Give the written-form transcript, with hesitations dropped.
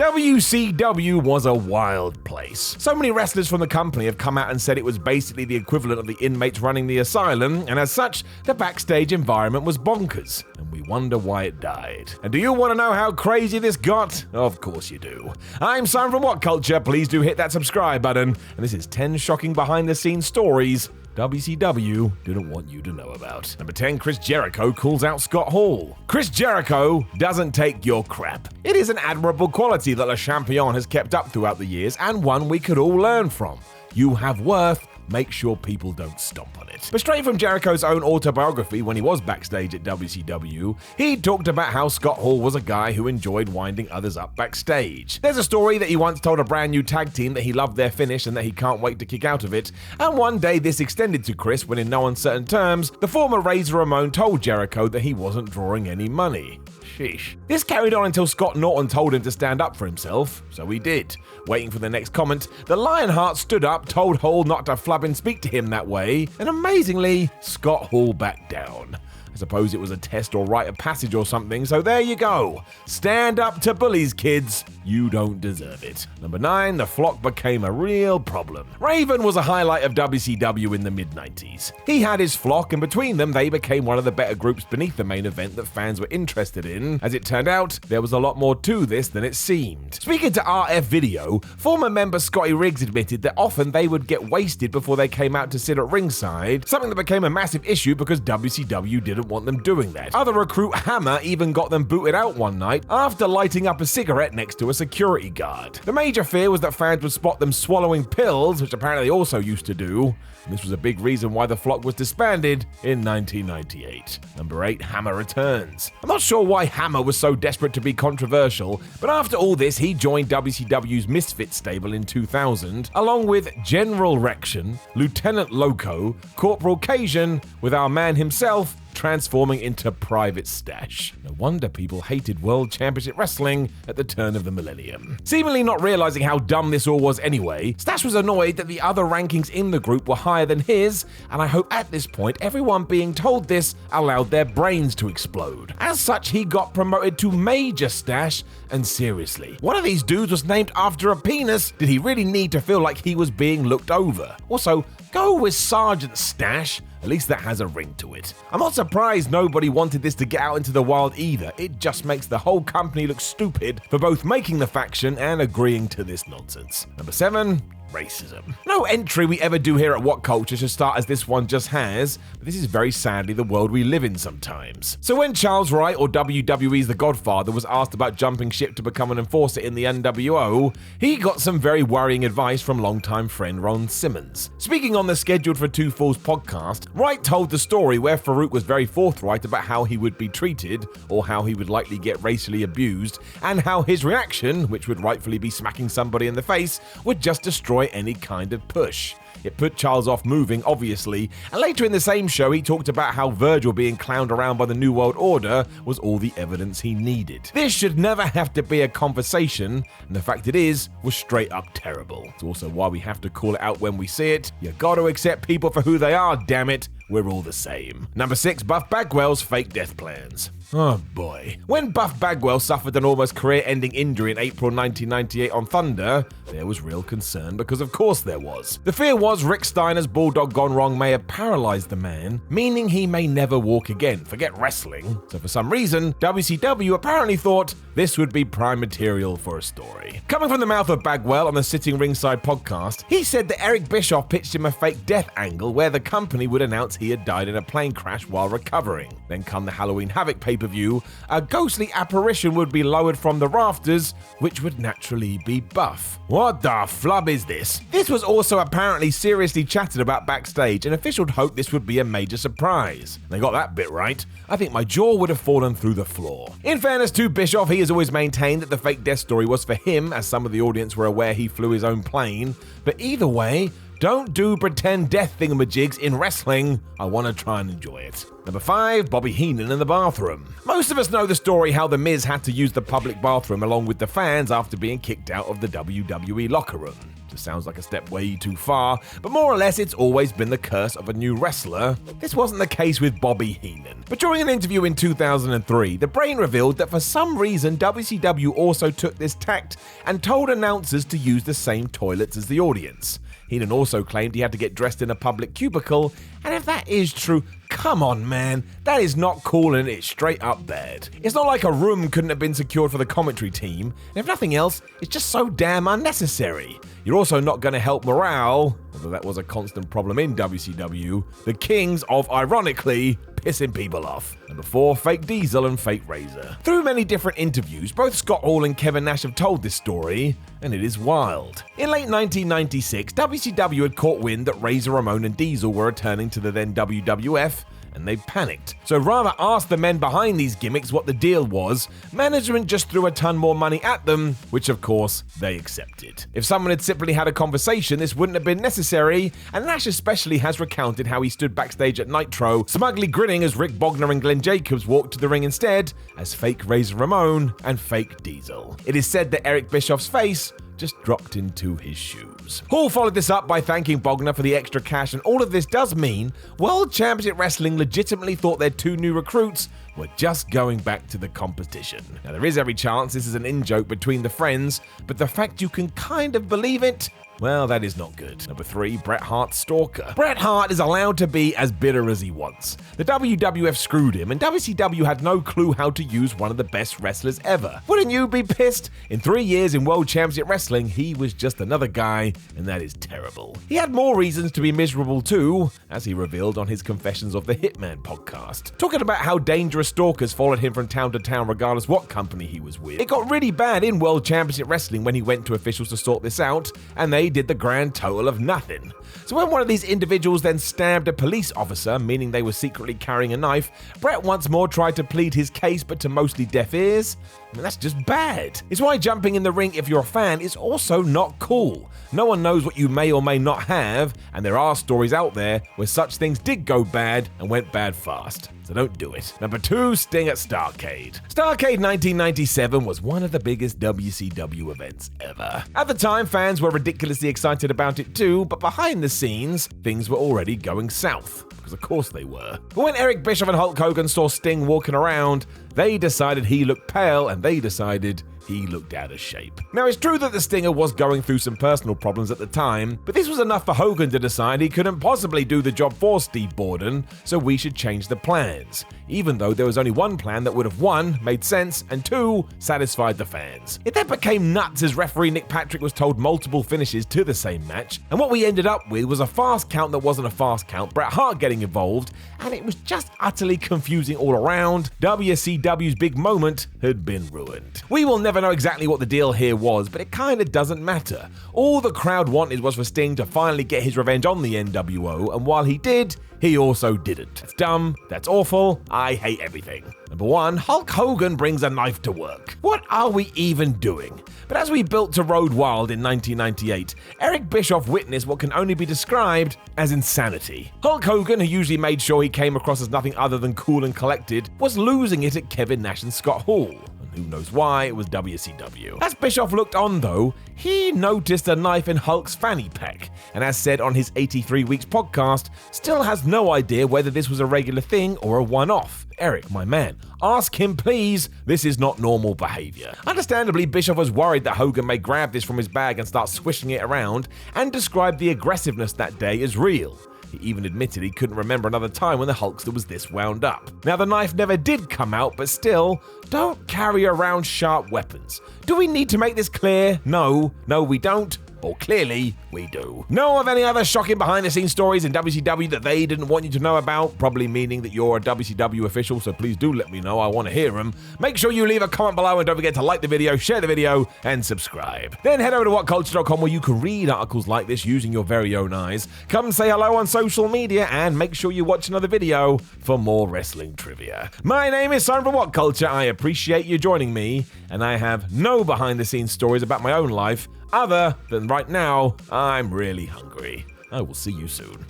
WCW was a wild place. So many wrestlers from the company have come out and said it was basically the equivalent of the inmates running the asylum, and as such, the backstage environment was bonkers. And we wonder why it died. And do you want to know how crazy this got? Of course you do. I'm Simon from What Culture. Please do hit that subscribe button. And this is 10 shocking behind-the-scenes stories WCW didn't want you to know about. Number 10, Chris Jericho calls out Scott Hall. Chris Jericho doesn't take your crap. It is an admirable quality that Le Champion has kept up throughout the years, and one we could all learn from. You have worth. Make sure people don't stomp on it. But straight from Jericho's own autobiography when he was backstage at WCW, he talked about how Scott Hall was a guy who enjoyed winding others up backstage. There's a story that he once told a brand new tag team that he loved their finish and that he can't wait to kick out of it, and one day this extended to Chris when in no uncertain terms, the former Razor Ramon told Jericho that he wasn't drawing any money. Sheesh. This carried on until Scott Norton told him to stand up for himself, so he did. Waiting for the next comment, the Lionheart stood up, told Hall not to flub and speak to him that way, and amazingly, Scott Hall backed down. I suppose it was a test or rite of passage or something, so there you go. Stand up to bullies, kids. You don't deserve it. Number 9, the flock became a real problem. Raven was a highlight of WCW in the mid-90s. He had his flock, and between them, they became one of the better groups beneath the main event that fans were interested in. As it turned out, there was a lot more to this than it seemed. Speaking to RF Video, former member Scotty Riggs admitted that often they would get wasted before they came out to sit at ringside, something that became a massive issue because WCW didn't want them doing that. Other recruit Hammer even got them booted out one night after lighting up a cigarette next to a security guard. The major fear was that fans would spot them swallowing pills, which apparently they also used to do. And this was a big reason why the flock was disbanded in 1998. Number 8, Hammer returns. I'm not sure why Hammer was so desperate to be controversial, but after all this, he joined WCW's Misfits stable in 2000, along with General Rection, Lieutenant Loco, Corporal Cajun, with our man himself transforming into Private Stash. No wonder people hated World Championship Wrestling at the turn of the millennium. Seemingly not realizing how dumb this all was anyway, Stash was annoyed that the other rankings in the group were higher than his, and I hope at this point everyone being told this allowed their brains to explode. As such, he got promoted to Major Stash, and seriously, one of these dudes was named after a penis. Did he really need to feel like he was being looked over? Also, go with Sergeant Stash. At least that has a ring to it. I'm not surprised nobody wanted this to get out into the wild either. It just makes the whole company look stupid for both making the faction and agreeing to this nonsense. Number 7, racism. No entry we ever do here at What Culture should start as this one just has, but this is very sadly the world we live in sometimes. So when Charles Wright, or WWE's The Godfather, was asked about jumping ship to become an enforcer in the NWO, he got some very worrying advice from longtime friend Ron Simmons. Speaking on the Scheduled for Two Falls podcast, Wright told the story where Farouk was very forthright about how he would be treated, or how he would likely get racially abused, and how his reaction, which would rightfully be smacking somebody in the face, would just destroy any kind of push. It put Charles off moving, obviously, and later in the same show he talked about how Virgil being clowned around by the New World Order was all the evidence he needed. This should never have to be a conversation, and the fact it is was straight up terrible. It's also why we have to call it out when we see it. You gotta accept people for who they are, damn it. We're all the same. Number 6, Buff Bagwell's fake death plans. Oh boy. When Buff Bagwell suffered an almost career-ending injury in April 1998 on Thunder, there was real concern because of course there was. The fear was Rick Steiner's bulldog gone wrong may have paralyzed the man, meaning he may never walk again, forget wrestling. So for some reason, WCW apparently thought this would be prime material for a story. Coming from the mouth of Bagwell on the Sitting Ringside podcast, he said that Eric Bischoff pitched him a fake death angle where the company would announce he had died in a plane crash while recovering. Then come the Halloween Havoc pay-per-view, a ghostly apparition would be lowered from the rafters, which would naturally be Buff. What the flub is this? This was also apparently seriously chatted about backstage, and officials hoped this would be a major surprise. They got that bit right. I think my jaw would have fallen through the floor. In fairness to Bischoff, he has always maintained that the fake death story was for him, as some of the audience were aware he flew his own plane. But either way, don't do pretend death thingamajigs in wrestling. I want to try and enjoy it. Number 5, Bobby Heenan in the bathroom. Most of us know the story how The Miz had to use the public bathroom along with the fans after being kicked out of the WWE locker room. Just sounds like a step way too far, but more or less it's always been the curse of a new wrestler. This wasn't the case with Bobby Heenan. But during an interview in 2003, the Brain revealed that for some reason WCW also took this tact and told announcers to use the same toilets as the audience. Heenan also claimed he had to get dressed in a public cubicle, and if that is true, come on man, that is not cool and it's straight up bad. It's not like a room couldn't have been secured for the commentary team, and if nothing else, it's just so damn unnecessary. You're also not going to help morale, although that was a constant problem in WCW, the kings of, ironically, pissing people off. Number 4, fake Diesel and fake Razor. Through many different interviews, both Scott Hall and Kevin Nash have told this story, and it is wild. In late 1996, WCW had caught wind that Razor Ramon and Diesel were returning to the then WWF, and they panicked. So rather ask the men behind these gimmicks what the deal was, management just threw a ton more money at them, which of course they accepted. If someone had simply had a conversation, this wouldn't have been necessary, and Nash especially has recounted how he stood backstage at Nitro, smugly grinning as Rick Bogner and Glenn Jacobs walked to the ring instead as fake Razor Ramon and fake Diesel. It is said that Eric Bischoff's face just dropped into his shoes. Hall followed this up by thanking Bogner for the extra cash, and all of this does mean World Championship Wrestling legitimately thought their 2 new recruits were just going back to the competition. Now there is every chance this is an in-joke between the friends, but the fact you can kind of believe it, well, that is not good. Number 3, Bret Hart's Stalker. Bret Hart is allowed to be as bitter as he wants. The WWF screwed him, and WCW had no clue how to use one of the best wrestlers ever. Wouldn't you be pissed? In 3 years in World Championship Wrestling, he was just another guy, and that is terrible. He had more reasons to be miserable too, as he revealed on his Confessions of the Hitman podcast. Talking about how dangerous stalkers followed him from town to town regardless what company he was with. It got really bad in World Championship Wrestling when he went to officials to sort this out, and they did the grand total of nothing. So when one of these individuals then stabbed a police officer, meaning they were secretly carrying a knife, Bret once more tried to plead his case, but to mostly deaf ears. I mean, that's just bad. It's why jumping in the ring if you're a fan is also not cool. No one knows what you may or may not have, and there are stories out there where such things did go bad and went bad fast. So don't do it. Number 2, Sting at STARRCADE. STARRCADE 1997 was one of the biggest WCW events ever. At the time, fans were ridiculously excited about it too, but behind the scenes, things were already going south. Because of course they were. But when Eric Bischoff and Hulk Hogan saw Sting walking around, they decided he looked pale, and they decided he looked out of shape. Now, it's true that the Stinger was going through some personal problems at the time, but this was enough for Hogan to decide he couldn't possibly do the job for Steve Borden, so we should change the plans. Even though there was only one plan that would have 1, made sense, and 2, satisfied the fans. It then became nuts as referee Nick Patrick was told multiple finishes to the same match, and what we ended up with was a fast count that wasn't a fast count, Bret Hart getting involved, and it was just utterly confusing all around. WCW's big moment had been ruined. We will never know exactly what the deal here was, but it kinda doesn't matter. All the crowd wanted was for Sting to finally get his revenge on the NWO, and while he did, he also didn't. That's dumb, that's awful, I hate everything. Number 1, Hulk Hogan brings a knife to work. What are we even doing? But as we built to Road Wild in 1998, Eric Bischoff witnessed what can only be described as insanity. Hulk Hogan, who usually made sure he came across as nothing other than cool and collected, was losing it at Kevin Nash and Scott Hall. Who knows why, it was WCW. As Bischoff looked on though, he noticed a knife in Hulk's fanny pack, and as said on his 83 Weeks podcast, still has no idea whether this was a regular thing or a one-off. Eric, my man, ask him please, this is not normal behavior. Understandably, Bischoff was worried that Hogan may grab this from his bag and start swishing it around, and described the aggressiveness that day as real. He even admitted he couldn't remember another time when the Hulkster was this wound up. Now, the knife never did come out, but still, don't carry around sharp weapons. Do we need to make this clear? No, we don't. Or clearly, we do. Know of any other shocking behind-the-scenes stories in WCW that they didn't want you to know about? Probably meaning that you're a WCW official, so please do let me know. I want to hear them. Make sure you leave a comment below, and don't forget to like the video, share the video, and subscribe. Then head over to whatculture.com, where you can read articles like this using your very own eyes. Come say hello on social media, and make sure you watch another video for more wrestling trivia. My name is Simon from What Culture. I appreciate you joining me, and I have no behind-the-scenes stories about my own life, other than right now, I'm really hungry. I will see you soon.